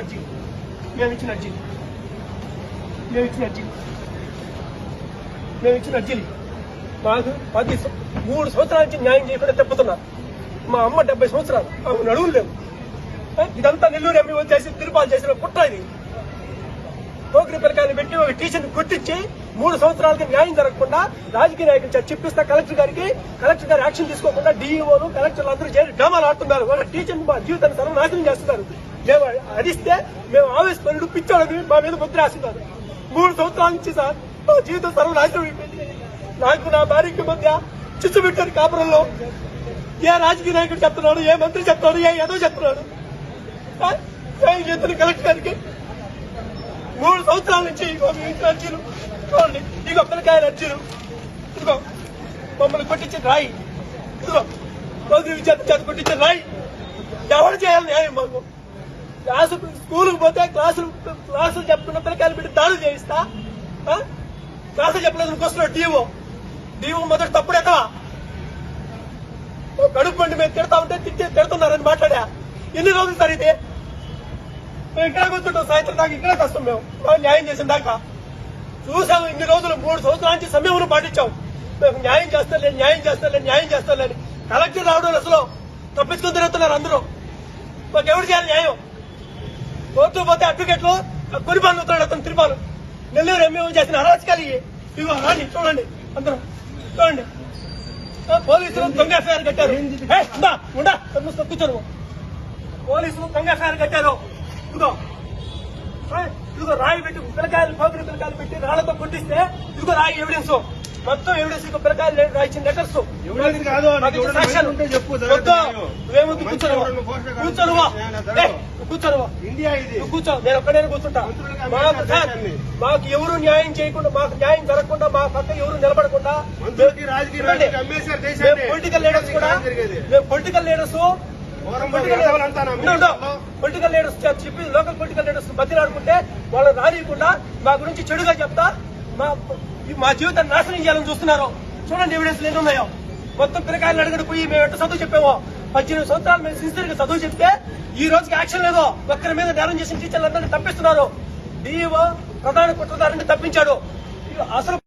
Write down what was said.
అర్జీ మేము ఇచ్చిన అర్జీలు మాకు 3 సంవత్సరాల నుంచి న్యాయం చేయకుండా తెప్పుతున్నా. మా అమ్మ 70 సంవత్సరాలు ఆమె నడువులు లేవు. ఇదంతా నెల్లూరు ఎంపీ చేసి తిరుపాలు చేసిన కుట్ర. ఇది పోకిరి పిల్లకాయలు పెట్టి ఒక టీచర్ని కొట్టించి 3 సంవత్సరాలకి న్యాయం జరగకుండా రాజకీయ నాయకులు చెప్పిస్తా కలెక్టర్ గారు యాక్షన్ తీసుకోకుండా డీఈఓలు కలెక్టర్లు అందరూ చేరి డ్రామాలు ఆడుతున్నారు. వాళ్ళ టీచర్ని మా జీవితాన్ని సర్వనాశనం చేస్తున్నారు. మేము అడిస్తే మేము ఆవేశపరుడు పిచ్చోడని మా మీద ముద్ర రాస్తున్నారు. 3 సంవత్సరాల నుంచి సార్ మా జీవితం సర్వనాశనం అయిపోయింది. నాకు నా భార్యకి మధ్య చిచ్చు పెట్టారు కాపురంలో. ఏ రాజకీయ నాయకుడు చెప్తున్నాడు, ఏ మంత్రి చెప్తున్నాడు, ఏ ఏదో చెప్తున్నాడు. న్యాయం చేస్తున్న కలెక్టర్ గారికి 3 సంవత్సరాల నుంచి అర్జీలు చూడండి. ఇదిగో పిల్లకాయల అర్జీలు, ఇదిగో మమ్మల్ని కొట్టించిన రాయి, ఇదిగో చౌదరి విద్యార్థి చేత కొట్టించిన రాయి. ఎవరు చేయాలి న్యాయం? మాకు స్కూల్కి పోతే క్లాసులు చెప్తున్న పిల్లకాయలు పెట్టి దాడులు చేయిస్తా. క్లాసులు చెప్పలేదు వస్తున్నాడు డీఓ మొదటి తప్పుడెక్కవా? కడుపు పండి మేము తిడతా ఉంటే తిడుతున్నారని మాట్లాడా. ఎన్ని రోజులు సార్ ఇది? మేము ఇక్కడ కూర్చుంటాం సాయంత్రం దాకా, ఇక్కడే కష్టం. మేము న్యాయం చేసిన దాకా చూసాము. ఇన్ని రోజులు 3 సంవత్సరాల నుంచి సమయం పాటించాం. మేము న్యాయం చేస్తారులేని కలెక్టర్ రావడం అసలు తప్పించుకుని తిరుగుతున్నారు అందరూ. మాకు ఎవరు చేయాలి న్యాయం? కోర్టు పోతే అడ్వకేట్లు కొనిపాలు అవుతున్నాడు అతను తిరుపాలు. నెల్లూరు ఎంఏ చేసిన అరాచకాలు ఇవో రాండి చూడండి, అందరూ చూడండి. పోలీసులు దొంగ ఎఫ్ఐఆర్ కట్టారు. కూర్చోను. పోలీసులు దొంగ ఎఫ్ఐఆర్ కట్టారు. ఇదిగో రాయి పెట్టి పోకిరి పిల్లకాయలు పెట్టి రాళ్లతో కొట్టిస్తే ఇదిగో రాయి ఎవిడెన్స్, మొత్తం ఎవిడెన్స్. ఇక పిల్లకాయలు రాయించిన లెటర్స్ కూర్చో. నేను ఒక్కడే కూర్చుంటా. మాకు ఎవరు న్యాయం చేయకుండా, మాకు న్యాయం జరగకుండా, మా పక్క ఎవరు నిలబడకుండా పొలిటికల్ లీడర్స్ చెప్పి లోకల్ పొలిటికల్ లీడర్స్ బతిలాడుకుంటే వాళ్ళు రానియకుండా మా గురించి చెడుగా చెప్తా మా జీవితాన్ని నాశనం చేయాలని చూస్తున్నారు. చూడండి ఎవిడెన్స్ ఎన్ని ఉన్నాయో. మొత్తం పిల్లకాయలు అడుగుడు పోయి మేము ఎట్లా చదువు చెప్పామో. 18 సంవత్సరాలు మేము సిన్సియర్ గా చదువు చెప్తే ఈ రోజుకి యాక్షన్ లేదో. ఒక్కరి మీద నేరం చేసిన టీచర్లందరినీ తప్పిస్తున్నారు. డీఓ ప్రధాన కుట్రదారుని తప్పించాడు. అసలు